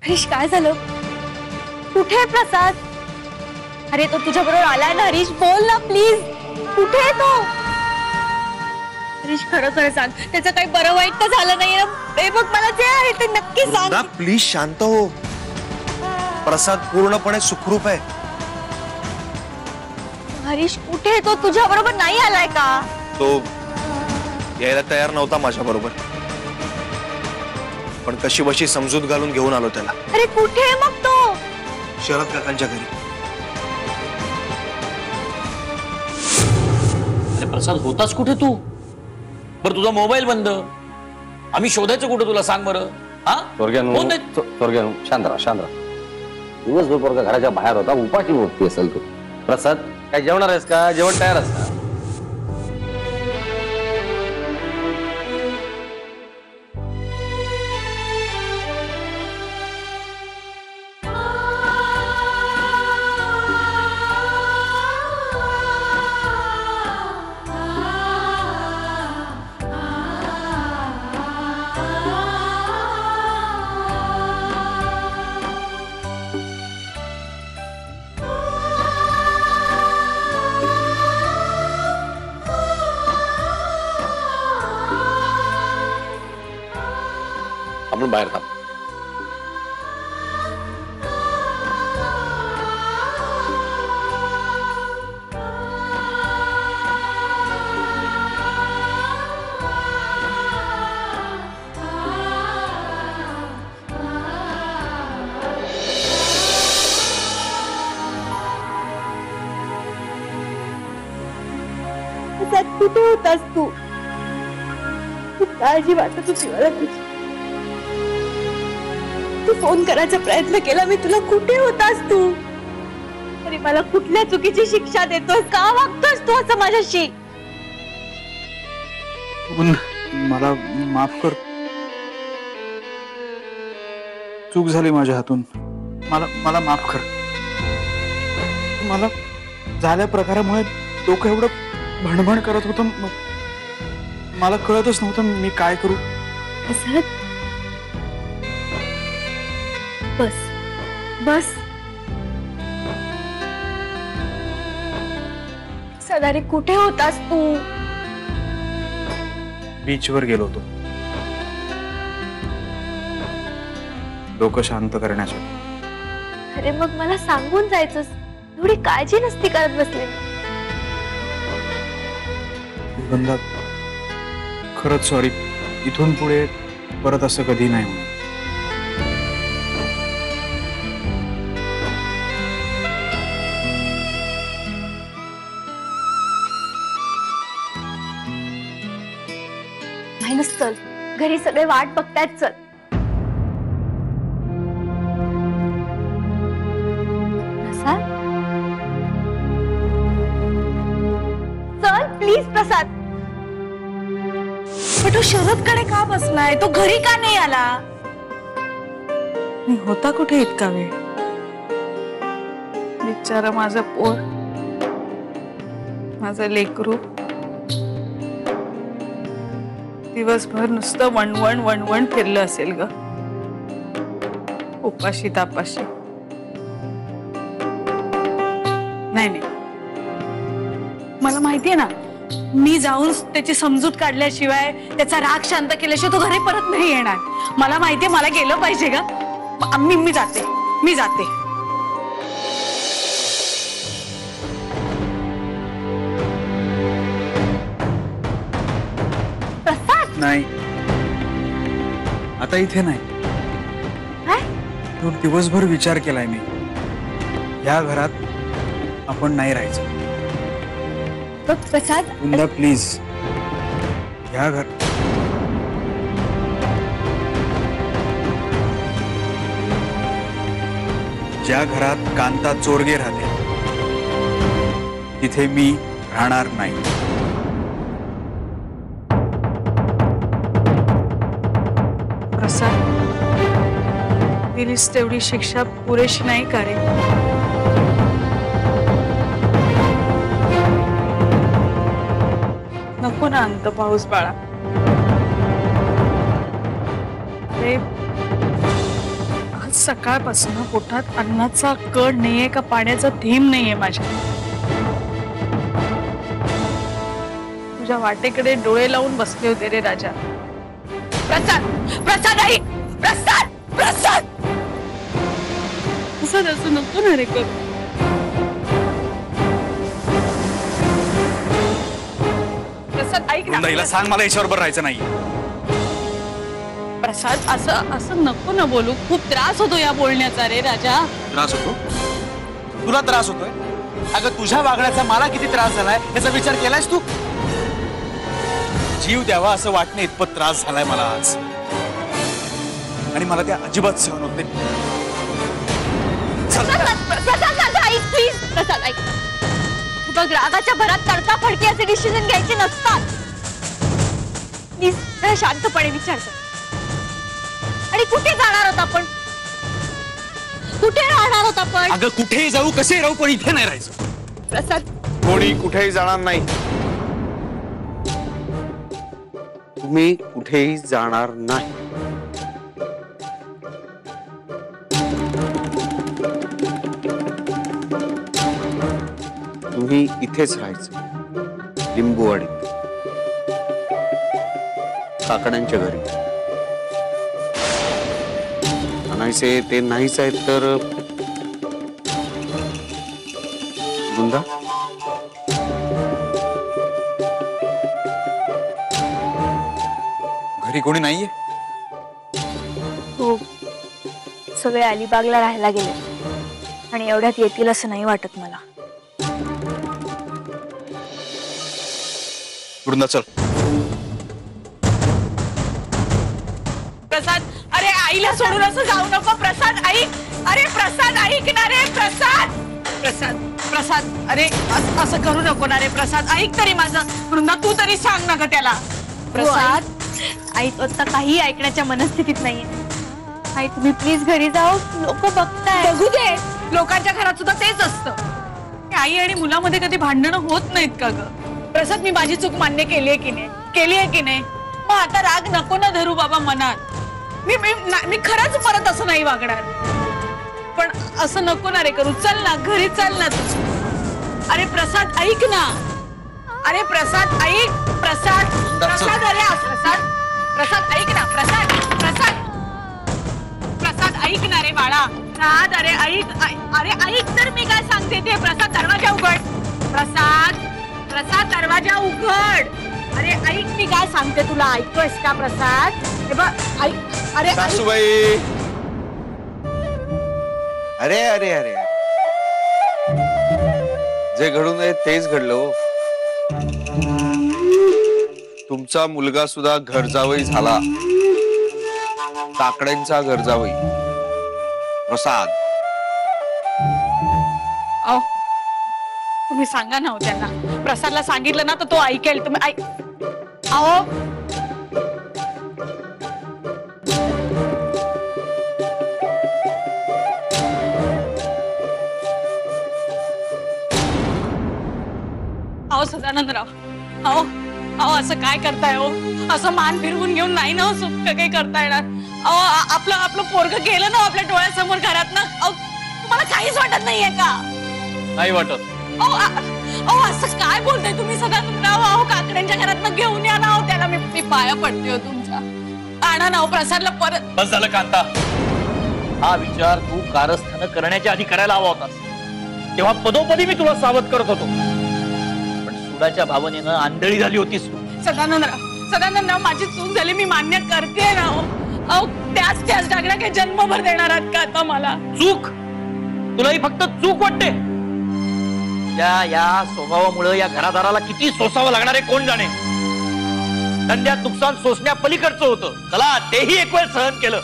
हरीश काय झालं? कुठे आहे प्रसाद? अरे तो तुझ्या बरोबर आलाय ना हरीश, बोल ना प्लीज, कुठे आहे तो? हरीश खरं खरं सांग, त्याचं काही बरं वाईट तर झालं नाहीये ना? हे बघ मला जे आहे ते नक्की सांग. वृंदा प्लीज शांत हो. प्रसाद पूर्णपणे सुखरूप आहे. हरीश कुठे आहे तो? तुझ्या बरोबर नाही आलाय का? तो यायला तयार नव्हता माझ्या बरोबर, पण कशी बशी समजूत घालून घेऊन आलो त्याला. अरे कुठे आहे मग तो? शरद काकांच्या घरी. अरे प्रसाद होतास कुठे तू? बरं तुझा मोबाईल बंद, आम्ही शोधायचं कुठे तुला सांग बरं. हा स्वर्ग्यानु शांत राहा. दिवसभर पोरगा घराच्या बाहेर होता, उपाशी मोठी असेल तू. प्रसाद काय जेवणार आहेस का? जेवण तयार आहेस का? आपण बाहेर थांब. कुठे होतास तू? काळजी वाटत होती मला तुझी. तू फोन करायचा प्रयत्न केला मी तुला. कुठे होतास तू? अरे मला कुठल्या चुकीची शिक्षा देतोस? का वागतोस तू असं माझ्याशी? मला माफ कर, चूक झाली माझ्या हातून. मला माफ कर. मला झाल्या प्रकारामुळे डोकं एवढं भणभण करत होतं, मला कळतच नव्हतं मी काय करू. बस बस सदारी कुठे होतास तू? बीचवर गेलो होतो डोकं शांत करण्यासाठी. अरे मग मला सांगून जायचंस, एवढी काळजी नसती करत बसले. वृंदा खरंच सॉरी. इथून पुढे परत असं कधी नाही होणार. चल घरी सगळे वाट बघतायत. चल प्रसाद, चल प्लीज प्रसाद. पण तो शरद कडे का बसलाय? तो घरी का नाही आला? मी होता कुठे इतका वेळ? बिचारा माझा पोर, माझं लेकरू दिवसभर नुसतं वणवण वणवण फिरलं असेल ग, उपाशी तापाशी. नाही नाही, मला माहितीये ना, मी जाऊन त्याची समजूत काढल्याशिवाय, त्याचा राग शांत केल्याशिवाय तो घरी परत नाही येणार. मला माहितीये मला गेलं पाहिजे ग. मी जाते. नाही, आता इथे नाही. तो दिवसभर विचार केलाय मी. या घरात आपण नाही राहायचं. प्रसाद वृंदा प्लीज, या घर ज्या घरात कांता चोरगे राहते तिथे मी राहणार नाही. प्रसाद, दिलीस तेवढी शिक्षा पुरेशी नाही का रे? नको ना अंत पाऊस बाळा. अरे आज सकाळपासून पोटात अन्नाचा कण नाहीये का पाण्याचा थेंब नाहीये माझ्या. तुझ्या वाटेकडे डोळे लावून बसले होते रे राजा. प्रसाद, प्रसाद आई, प्रसाद, प्रसाद. असं नको ना रे करू. प्रसाद ऐक ना. हिला सांग मला याच्याबरोबर राहायचं नाही. प्रसाद असं नको ना बोलू. खूप त्रास होतो या बोलण्याचा रे राजा. त्रास होतो तुला? त्रास होतोय? अगं तुझ्या वागण्याचा मला किती त्रास झालाय याचा विचार केलायस तू? जीव द्यावा असं वाटणे इतपत त्रास झालाय मला आज, आणि मला त्या अजिबात सहन होत नाही. प्रसाद ऐक प्लीज. प्रसाद ऐक. बघ, रागाच्या भरात तडकाफडकी असे डिसिजन घ्यायचे नसतात. प्लीज जरा शांतपणे विचार कर. आणि कुठे जाणार होता आपण? कुठे राहणार होता आपण? अगं कुठेही जाऊ, कसे राहू, पण इथे नाही राहायचं. प्रसाद, कोणी कुठेही जाणार नाही. तुम्ही कुठेही जाणार नाही. तुम्ही इथेच राहायचं, लिंबूवाडीत, काकड्यांच्या घरी. आणायचे ते नाहीच आहेत तर गुंदा, घरी कोणी नाहीये? हो, सगळे अलिबागला राहायला गेले आणि एवढ्यात येतील असं नाही वाटत मला. वृंदा चल. प्रसाद, अरे आईला सोडून असं जाऊ नको. प्रसाद ऐक. अरे प्रसाद ऐक ना रे. प्रसाद, प्रसाद, प्रसाद, अरे असं करू नको ना रे. प्रसाद ऐक तरी माझं. वृंदा तू तरी सांग ना ग त्याला. प्रसाद, आई तो आता काही ऐकण्याच्या मनस्थितीत नाहीये. आई तुम्ही प्लीज घरी जाओ, लोक बघताय. बघू दे, लोकांच्या घरात सुद्धा तेच असतं. आई आणि मुलामध्ये कधी भांडणं होत नाहीत का ग? प्रसाद, मी माझी चूक मान्य केली आहे की नाही? केली आहे की नाही? मग आता राग नको ना धरू बाबा मनात. मी खरंच परत असं नाही वागणार. पण असं नको ना रे करू. चल ना घरी, चल ना तू. अरे प्रसाद ऐक ना. अरे प्रसाद ऐक. प्रसाद, प्रसाद, अरे प्रसाद, प्रसाद ऐक ना. प्रसाद, प्रसाद, प्रसाद ऐक ना रे बाळा. प्रसाद, अरे ऐक. अरे ऐक तर मी काय सांगते ते. प्रसाद दरवाजा उघड. प्रसाद, प्रसाद दरवाजा उघड. अरे ऐक मी काय सांगते तुला. ऐकतोयस का प्रसाद? हे बघ ऐक. अरे ऐक. सासूबाई, अरे अरे अरे, जे घडू नये तेच घडलं हो. तुमचा मुलगा सुद्धा घर जावई झाला, काकड्यांचा घर जावई. प्रसाद, अहो तुम्ही सांगा ना हो त्यांना. प्रसादला सांगितलं ना तर तो ऐकेल. तुम्ही ऐक. अहो सदानंदराव, अहो असं काय करताय हो? असं मान फिरवून घेऊन नाही ना सुख काही करता येणार. अहो आपलं पोरगं गेलं ना आपल्या डोळ्यासमोर घरात ना. अहो तुम्हाला काहीच वाटत नाहीये का? नाही वाटत. अहो असं काय बोलताय तुम्ही सदानंदराव? अहो काकड्यांच्या घरात घेऊन या ना. त्याला मी पाया पडते हो तुमच्या. आणा ना प्रसादला परत. बस झालं कांता. हा विचार तू कारस्थान करण्याच्या आधी करायला हवा होतास. तेव्हा पदोपदी मी तुला सावध करत होतो, पण सुडाच्या भावनेनं आंधळी झाली होतीस तू. सदानंदराव माझी चूक झाली, मी मान्य करते ना. अहो त्याच डागण्या काही जन्मभर देणार आहात का आता मला? चूक? तुला ही फक्त चूक वाटते? या स्वभावामुळे या घरादाराला किती सोसावं लागणार आहे कोण जाणे. धंद्यात नुकसान सोसण्या पलीकडचं होतं, चला तेही एक वेळ सहन केलं.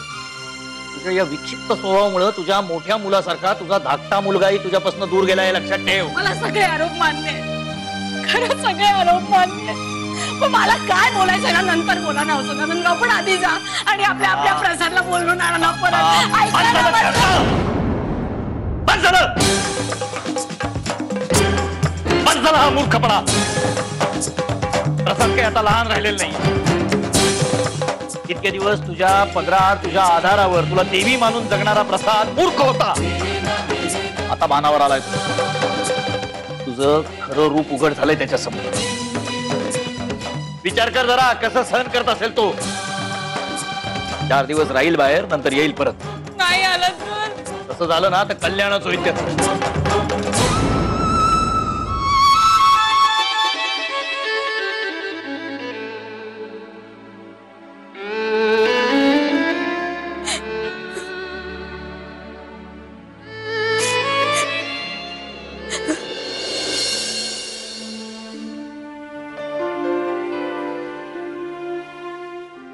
तुझ्या या विक्षिप्त स्वभावामुळे तुझ्या मोठ्या मुलासारखा तुझा धाकटा मुलगाही तुझ्यापासून दूर गेला, हे लक्षात ठेव. मला सगळे आरोप मान्य आहे, खरंच सगळे आरोप मान्य आहे. पण मला काय बोलायचं ना नंतर बोला ना. सदानंदराव पण आधी जा आणि आपल्या प्रसादला बोलून आणा ना परत. बस झालं हा मूर्खपणा. प्रसाद काही आता लहान राहिलेला नाही. इतके दिवस तुझ्या पदरात तुझ्या आधारावर तुला देवी मानून जगणारा प्रसाद मूर्ख होता. आता मानावर आलाय तुझं खरं रूप उघड झालंय त्याच्या समोर. विचार कर जरा कसं सहन करत असेल तो. 4 दिवस राहील बाहेर, नंतर येईल परत. नाही आला तर तसं झालं ना तर कल्याणच होईल त्याचं.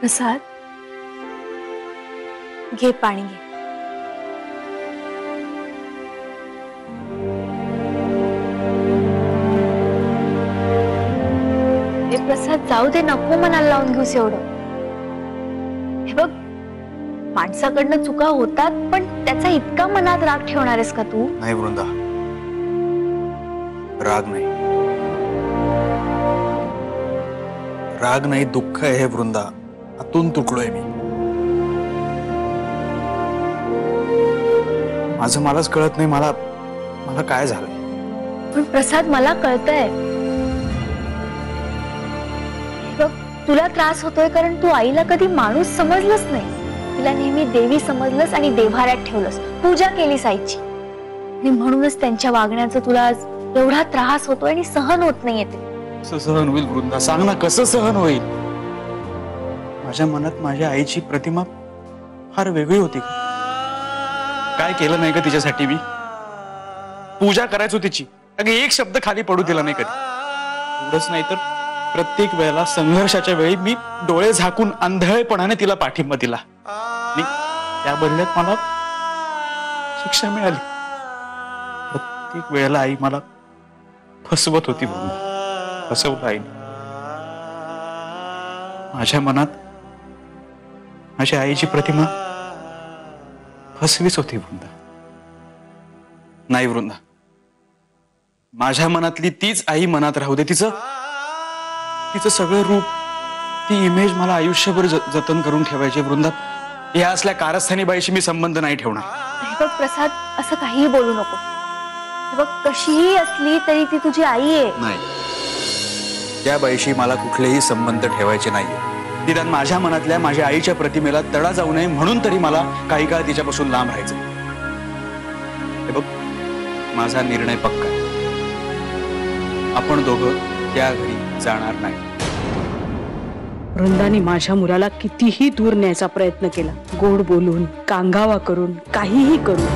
प्रसाद, घे पाणी घे. हे प्रसाद जाऊ दे, नको मनाला लावून घेऊस एवढं. हे बघ, माणसाकडनं चुका होतात, पण त्याचा इतका मनात राग ठेवणार आहेस का तू? नाही वृंदा, राग नाही. राग नाही, दुःख आहे हे वृंदा. आतून तुटलोय मी. माझं मलाच कळत नाही मला मला काय झालंय. पण प्रसाद, मला कळतंय. बघ, तुला त्रास होतोय कारण तू आईला कधी माणूस समजलंच नाही. तिला नेहमी देवी समजलंस आणि देव्हाऱ्यात ठेवलंस, पूजा केलीस आईची. आणि म्हणूनच त्यांच्या वागण्याचा तुला आज एवढा त्रास होतोय आणि सहन होत नाहीये ते. कसं सहन होईल वृंदा? सांग ना, कसं सहन होईल? माझ्या मनात माझ्या आईची प्रतिमा फार वेगळी होती. काय केलं नाही का तिच्यासाठी मी? पूजा करायचो तिची, अगदी एक शब्द खाली पडू दिला नाही कधी. एवढंच नाही तर प्रत्येक वेळेला संघर्षाच्या वेळी मी डोळे झाकून आंधळेपणाने तिला पाठिंबा दिला. आणि त्या बदल्यात मला शिक्षा मिळाली. प्रत्येक वेळेला आई मला फसवत होती. फसवलं आईने. माझ्या मनात माझ्या आईची प्रतिमा फसवीच होती वृंदा. नाही वृंदा, माझ्या मनातली तीच आई मनात राहू दे. तिचं सगळं रूप, ती इमेज मला आयुष्यभर जतन करून ठेवायची वृंदा. या असल्या कारस्थानी बाईशी मी संबंध नाही ठेवणार. हे बघ प्रसाद, असं काहीही बोलू नको. हे बघ, कशीही असली तरी ती तुझी आई आहे. नाही, त्या बाईशी मला कुठलेही संबंध ठेवायचे नाहीये. निदान माझ्या मनातल्या माझ्या आईच्या प्रतिमेला तडा जाऊ नये म्हणून तरी मला काही काळ तिच्यापासून लांब राहायचं. हे बघ, माझा निर्णय पक्का आहे. आपण दोघं त्या घरी जाणार नाही. वृंदाने माझ्या मुलाला कितीही दूर न्यायचा प्रयत्न केला, गोड बोलून, कांगावा करून, काहीही करून.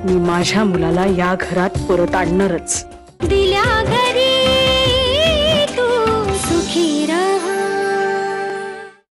मी माझ्या मुलाला या घरात परत आणणारच. दिल्या घरी